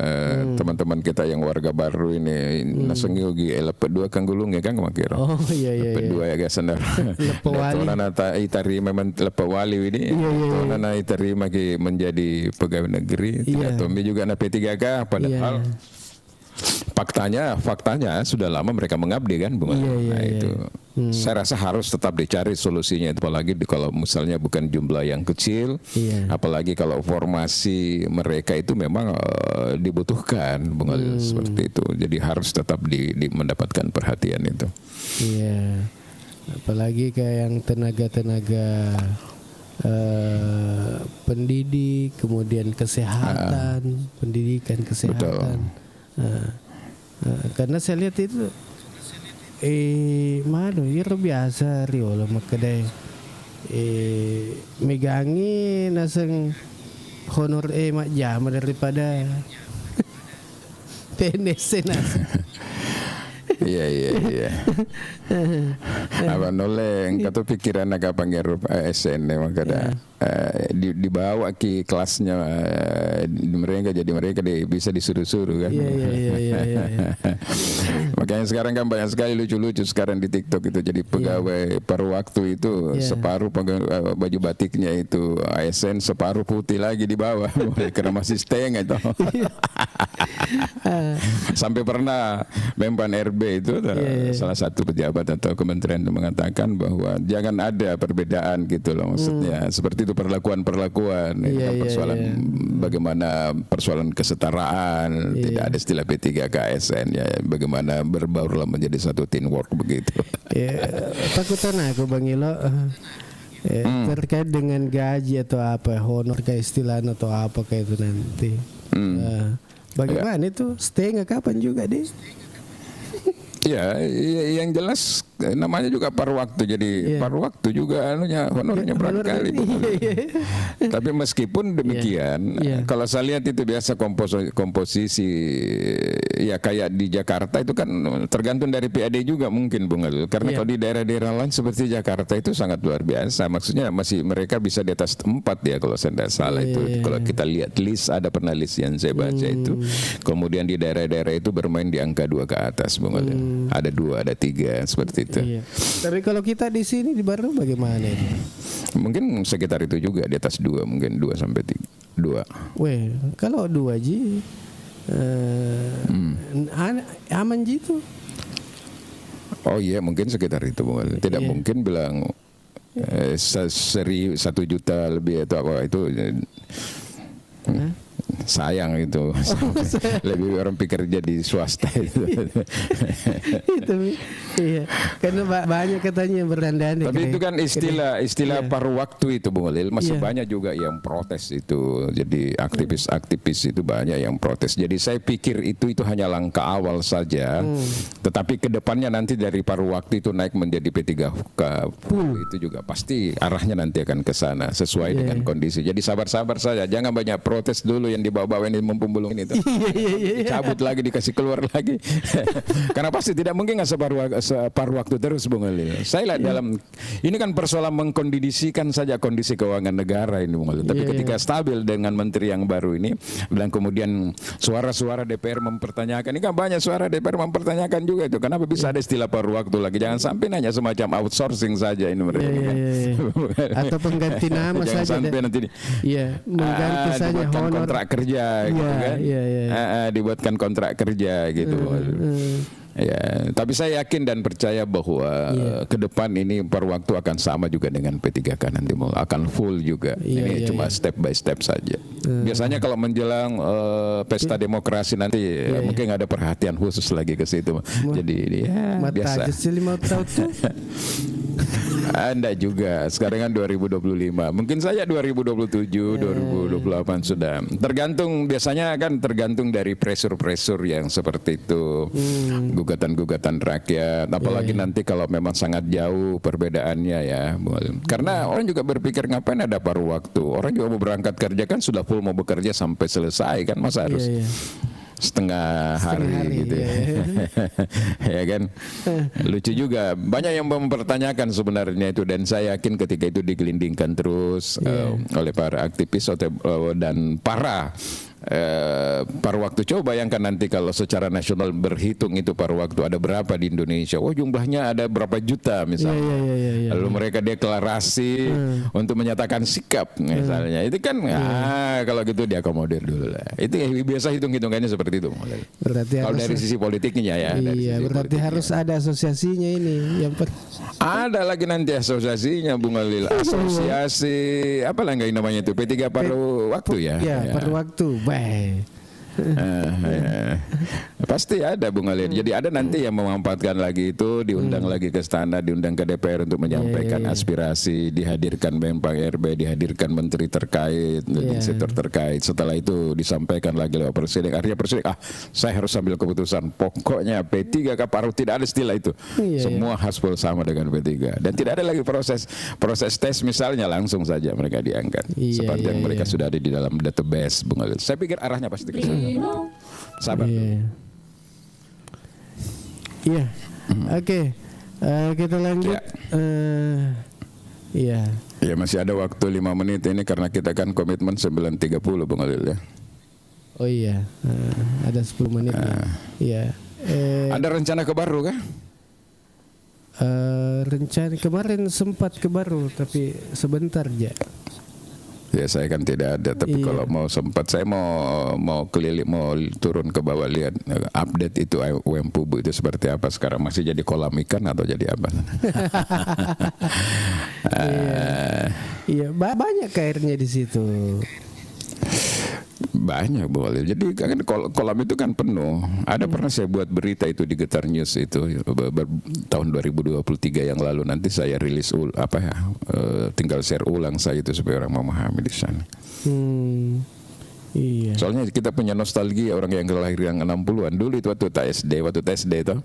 teman-teman kita yang warga baru ini. Naseng yogi LP2 kan gulung ya kan makir. LP2 ya guys sendar. Tonana itari memang LP1 ini. Tonana itari maki menjadi pegawai negeri. Tidak Tommy juga na P3K padahal faktanya sudah lama mereka mengabdi kan, Bung. Nah itu saya rasa harus tetap dicari solusinya, apalagi kalau misalnya bukan jumlah yang kecil, apalagi kalau formasi mereka itu memang dibutuhkan, Bung Alil, seperti itu. Jadi harus tetap mendapatkan perhatian itu. Iya, apalagi kayak yang tenaga-tenaga pendidik, kemudian kesehatan, pendidikan kesehatan. Karena saya lihat itu mano iro biasa riolo makadai megangi naseng honor mak jama daripada PNS naseng. Iya. Abang noleng kata pikiran agak panggil SN makanya dibawa ke kelasnya mereka, jadi mereka bisa disuruh-suruh kan. Iya. Makanya sekarang kan banyak sekali lucu-lucu sekarang di TikTok itu, jadi pegawai paruh waktu itu separuh baju batiknya itu ASN, separuh putih lagi di bawah karena masih setengah itu. Sampai pernah Mempan RB itu salah satu pejabat atau kementerian itu mengatakan bahwa jangan ada perbedaan gitu loh, maksudnya seperti itu perlakuan ini kan persoalan bagaimana persoalan kesetaraan, tidak ada istilah P3K ASN ya, bagaimana berbaurlah menjadi satu teamwork begitu. Takutan aku Bang Ilo terkait dengan gaji atau apa, honor kayak istilahnya atau apa kayak itu nanti. Bagaimana itu stay nggak kapan juga deh? Ya, yang jelas namanya juga paruh waktu, jadi paruh waktu juga honornya berkali. Tapi meskipun demikian, kalau saya lihat itu biasa komposisi ya kayak di Jakarta itu kan tergantung dari PAD juga mungkin, Bung Alil. Karena kalau di daerah-daerah lain seperti Jakarta itu sangat luar biasa. Maksudnya masih mereka bisa di atas 4 ya kalau saya tidak salah itu. Kalau kita lihat list, ada pernah list yang saya baca itu. Kemudian di daerah-daerah itu bermain di angka 2 ke atas, Bung Alil. Ada 2, ada 3 seperti itu. Tapi kalau kita di sini di Bandung bagaimana itu? Mungkin sekitar itu juga, di atas 2, mungkin 2 sampai 2. Weh, kalau 2 ji aman gitu. Oh iya, mungkin sekitar itu, Bung. Tidak mungkin bilang 1 juta lebih atau apa itu. Sayang itu. Lebih orang pikir jadi swasta itu. Itu iya. Karena banyak katanya yang berandai-andai. Tapi itu kan istilah paruh waktu itu, Bung Alil. Masih banyak juga yang protes itu. Jadi aktivis itu banyak yang protes. Jadi saya pikir itu hanya langkah awal saja. Tetapi kedepannya nanti dari paruh waktu itu naik menjadi P3K itu juga pasti arahnya nanti akan ke sana sesuai dengan kondisi. Jadi sabar-sabar saja. Jangan banyak protes dulu yang dibawa-bawa ini mempumbulung ini. Cabut lagi, dikasih keluar lagi. Karena pasti tidak mungkin separuh waktu terus, Bung Alil. Saya lihat dalam ini kan persoalan mengkondisikan saja kondisi keuangan negara ini, Bung Alil. Tapi ketika stabil dengan menteri yang baru ini, dan kemudian suara-suara DPR mempertanyakan, ini kan banyak suara DPR mempertanyakan juga itu. Kenapa bisa ada istilah paruh waktu lagi? Jangan sampai nanya semacam outsourcing saja ini mereka. Atau pengganti nama jangan saja. Sampai nanti mengganti saja honor. Kontrak kerja gitu kan. Dibuatkan kontrak kerja gitu. Ya, tapi saya yakin dan percaya bahwa ke depan ini paruh waktu akan sama juga dengan P3K nanti akan full juga. Ini cuma step by step saja. Biasanya kalau menjelang pesta demokrasi nanti mungkin ada perhatian khusus lagi ke situ. Jadi biasa. Anda juga sekarang kan 2025. Mungkin saja 2027, 2028 sudah. Tergantung, biasanya kan tergantung dari pressure yang seperti itu. Gugatan-gugatan rakyat, apalagi nanti kalau memang sangat jauh perbedaannya ya. Karena orang juga berpikir ngapain ada paruh waktu. Orang juga mau berangkat kerja kan sudah full mau bekerja sampai selesai kan, masa harus setengah hari gitu ya kan. Lucu juga, banyak yang mempertanyakan sebenarnya itu, dan saya yakin ketika itu digelindingkan terus oleh para aktivis dan para paruh waktu. Coba bayangkan nanti kalau secara nasional berhitung itu paruh waktu ada berapa di Indonesia. Oh, jumlahnya ada berapa juta misalnya. Lalu mereka deklarasi untuk menyatakan sikap misalnya. Itu kan kalau gitu diakomodir dulu lah. Itu biasa hitung-hitungannya seperti itu. Berarti kalau dari sisi politiknya ya. Iya, berarti harus ada asosiasinya ini. Ada lagi nanti asosiasinya Bung Alil. Asosiasi apa lagi namanya itu? P3 paruh waktu ya. Ya, paruh waktu. Pasti ada Bung Alin. Jadi ada nanti yang memanfaatkan lagi itu, diundang lagi ke istana, diundang ke DPR untuk menyampaikan aspirasi, dihadirkan Bempang RB, dihadirkan menteri terkait, sektor terkait. Setelah itu disampaikan lagi lewat presiden. Akhirnya presiden, saya harus ambil keputusan. Pokoknya P3 Paruh, tidak ada istilah itu. Semua haspol sama dengan P3. Dan tidak ada lagi proses tes misalnya, langsung saja mereka diangkat. Sepanjang mereka sudah ada di dalam database Bung Alin. Saya pikir arahnya pasti ke sana. Sabar. Iya. Oke. Kita lanjut. Iya. Ya, masih ada waktu 5 menit ini karena kita kan komitmen 9.30 Bung Alil ya. Oh iya. Ada 10 menit ya. Iya. Ada rencana ke Baru kah? Rencana kemarin sempat ke Baru tapi sebentar aja. Ya saya kan tidak ada, tapi kalau mau sempat saya mau keliling, mau turun ke bawah lihat update itu Wempubu itu seperti apa sekarang, masih jadi kolam ikan atau jadi apa? Iya, banyak airnya di situ. Banyak boleh. Jadi kan kolam itu kan penuh. Ada pernah saya buat berita itu di Getar News itu tahun 2023 yang lalu. Nanti saya rilis tinggal share ulang saya itu supaya orang memahami di sana. Iya. Soalnya kita punya nostalgia orang yang kelahiran 60-an dulu itu waktu TSD itu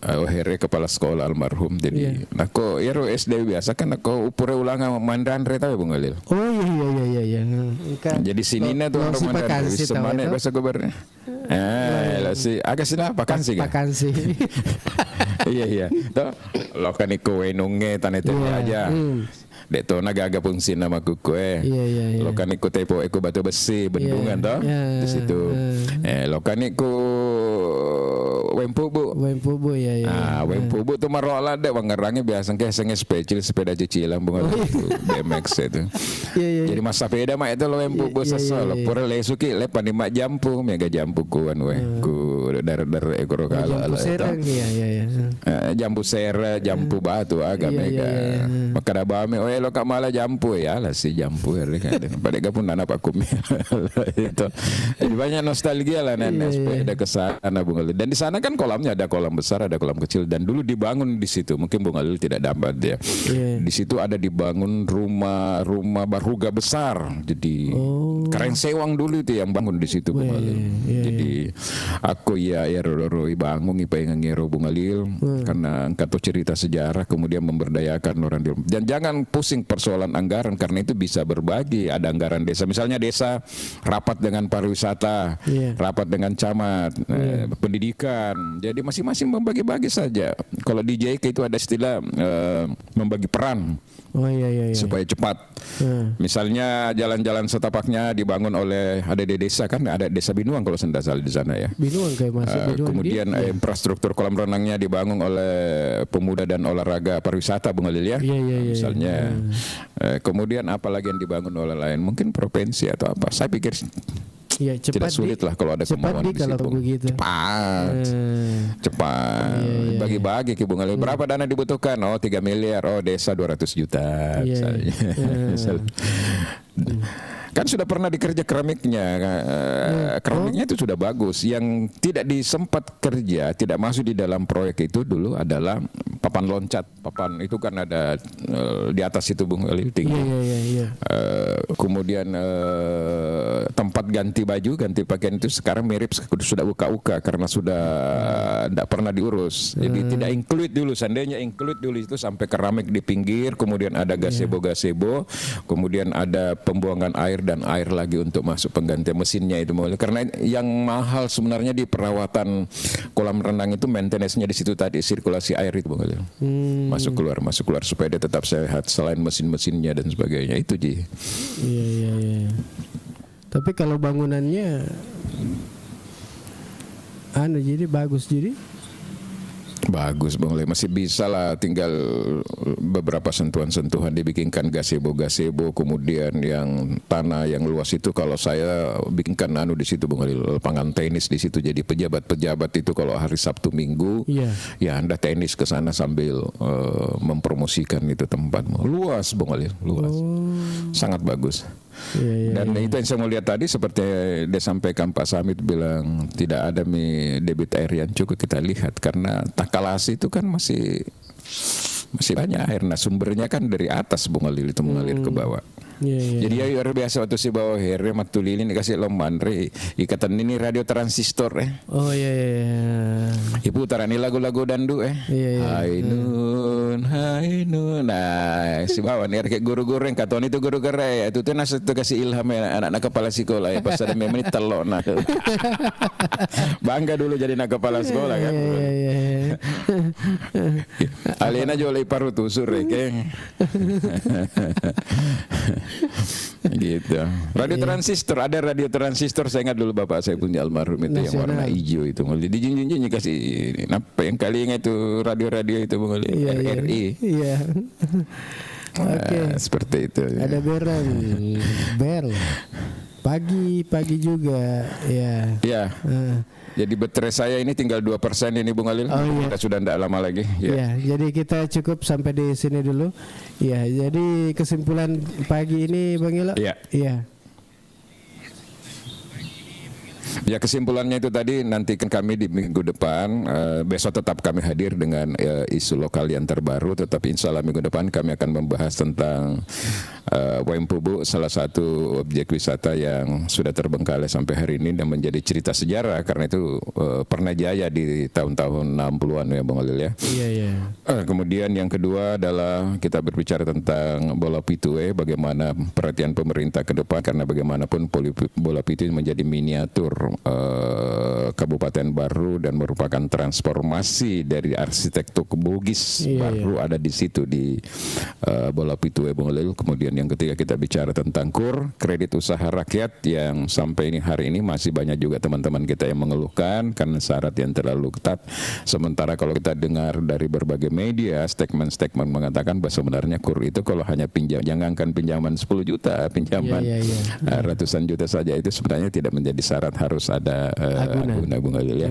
Here kepala sekolah almarhum. Jadi nako ero SD biasa kan nako upure ulang mandan reta Bung Alil. Oh iya. Jadi sinina tuh orang mandan semane bahasa gobernya. Agak sini vakansi kan? Vakansi. Iya. Toh lo kan iku wenunge tanete aja. Deto naga fungsi nama kuku lo kan ikut tepo batu besi bendungan toh di situ lo kan Wempubu ya. Wempubu tuh marola deh wangerangnya biasa kayak spesial sepeda cicilan bunga BMX itu. Jadi mas sepeda mah itu lo Wempubu sesol pura lesuki le panima jampu mega jampu kuan ku dar ekor kala jampu sera jampu batu agak mega maka bame lo kak malah jampu ya lah si jampu pada gapun anak Pak Kumi itu. Jadi banyak nostalgia lah nenek sepeda ke sana Bung Alil. Dan di sana kan kolamnya ada kolam besar, ada kolam kecil dan dulu dibangun di situ. Mungkin Bung Alil tidak dapat ya. Di situ ada dibangun rumah barhuga besar. Jadi keren sewang dulu itu yang bangun di situ Bung Alil. Jadi aku roro bangun ipa ngero Bung Alil karena angkat cerita sejarah kemudian memberdayakan orang di. Dan jangan pusing persoalan anggaran karena itu bisa berbagi. Ada anggaran desa, misalnya desa rapat dengan pariwisata, rapat dengan camat, pendidikan. Jadi masing-masing membagi-bagi saja. Kalau di JK itu ada istilah membagi peran. Supaya cepat. Misalnya jalan-jalan setapaknya dibangun oleh ada di desa kan, ada desa Binuang kalau saya tidak salah di sana ya. Binuang kayak masuk Binuang. Kemudian infrastruktur kolam renangnya dibangun oleh pemuda dan olahraga pariwisata Bung Alil ya. Misalnya. Kemudian apalagi yang dibangun oleh lain, mungkin provinsi atau apa. Saya pikir tidak sulit lah kalau ada kemauan di situ. Cepat. Bagi-bagi Bung Alil. Berapa dana dibutuhkan? 3 miliar. Desa 200 juta. Misalnya. Kan sudah pernah dikerja keramiknya. Keramiknya itu sudah bagus. Yang tidak disempat kerja, tidak masuk di dalam proyek itu dulu adalah papan loncat. Papan itu kan ada di atas itu Bung Alil tinggi. Kemudian tempat ganti baju, ganti pakaian itu sekarang mirip sudah uka-uka karena sudah tidak pernah diurus. Jadi tidak include dulu. Seandainya include dulu itu sampai keramik di pinggir, kemudian ada gazebo, kemudian ada pembuangan air dan air lagi untuk masuk penggantian mesinnya itu. Karena yang mahal sebenarnya di perawatan kolam renang itu maintenance-nya di situ tadi, sirkulasi air itu Bung Alil. Masuk keluar supaya dia tetap sehat selain mesin-mesinnya dan sebagainya itu Ji. Tapi kalau bangunannya jadi bagus, jadi bagus Bang Le, masih bisa lah, tinggal beberapa sentuhan-sentuhan dibikinkan gazebo, kemudian yang tanah yang luas itu kalau saya bikinkan di situ Bang Le, lapangan tenis di situ, jadi pejabat itu kalau hari Sabtu Minggu ya Anda tenis ke sana sambil mempromosikan itu tempat. Luas Bang Le, luas. Sangat bagus. Dan itu yang saya mau lihat tadi seperti dia sampaikan Pak Samit bilang tidak ada debit air yang cukup kita lihat karena Takalasi itu kan masih banyak air. Nah sumbernya kan dari atas Bunga Lili itu mengalir ke bawah. Jadi ya luar biasa waktu si bawah airnya matulilin dikasih lombandre ikatan ini radio transistor Ibu putaran ini lagu-lagu dandu Hainun. Nah si bawah nih kayak guru-guru yang katon itu guru gerai itu tuh nasi itu kasih ilham ya anak-anak kepala sekolah ya pas ada menit telok nah bangga dulu jadi anak kepala sekolah kan. Alena jual paru tusur keng. Gitu. Radio transistor, ada radio transistor saya ingat dulu bapak saya punya almarhum itu yang warna hijau itu dijinjing kasih apa yang kali ingat itu radio itu RRI. Seperti itu. Ada bel pagi juga ya. Jadi baterai saya ini tinggal 2% ini Bung Alil. Kita sudah tidak lama lagi. Jadi kita cukup sampai di sini dulu. Jadi kesimpulan pagi ini Bang Ila. Ya kesimpulannya itu tadi nantikan kami di minggu depan. Besok tetap kami hadir dengan isu lokal yang terbaru. Tetapi insya Allah minggu depan kami akan membahas tentang Wempubu, salah satu objek wisata yang sudah terbengkalai sampai hari ini dan menjadi cerita sejarah karena itu pernah jaya di tahun-tahun 60-an ya Bang Alil ya. Kemudian yang kedua adalah kita berbicara tentang Bola Pitu bagaimana perhatian pemerintah ke depan karena bagaimanapun Bola Pitu menjadi miniatur kabupaten baru dan merupakan transformasi dari arsitektur Bugis baru ada di situ di Bola Pitu Bang Alil. Kemudian yang ketiga kita bicara tentang KUR, kredit usaha rakyat yang sampai hari ini masih banyak juga teman-teman kita yang mengeluhkan karena syarat yang terlalu ketat. Sementara kalau kita dengar dari berbagai media statement mengatakan bahwa sebenarnya KUR itu kalau hanya jangankan pinjaman 10 juta, pinjaman ratusan juta saja itu sebenarnya tidak menjadi syarat, harus ada agunan ya.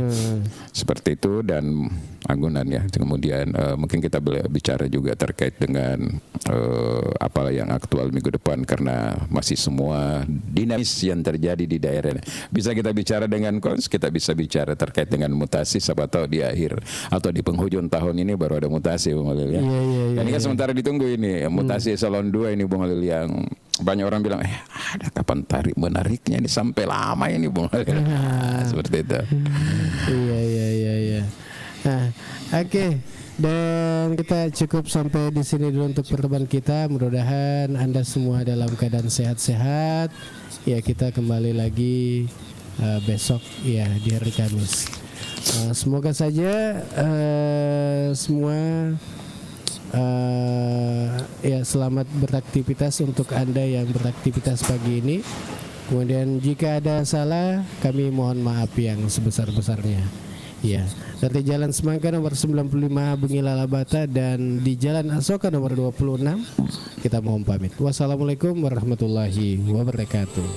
Seperti itu dan agunan ya. Kemudian mungkin kita bicara juga terkait dengan apa yang aktual minggu depan karena masih semua dinamis yang terjadi di daerah. Bisa kita bicara dengan kita bisa bicara terkait dengan mutasi, siapa tahu di akhir atau di penghujung tahun ini baru ada mutasi Bung Alil ya. Ini kan sementara ditunggu ini mutasi eselon 2 ini Bung Alil yang banyak orang bilang ada kapan tarik menariknya ini sampai lama ini Bung Alil. Seperti itu. Iya. Oke. Dan kita cukup sampai di sini dulu untuk pertemuan kita. Mudah-mudahan Anda semua dalam keadaan sehat-sehat. Ya kita kembali lagi besok ya di hari Kamis. Semoga saja semua ya selamat beraktivitas untuk Anda yang beraktivitas pagi ini. Kemudian jika ada salah kami mohon maaf yang sebesar-besarnya. Ya, dari Jalan Semangka nomor 95 Bengila Labata dan di Jalan Asoka nomor 26 kita mohon pamit. Wassalamualaikum warahmatullahi wabarakatuh.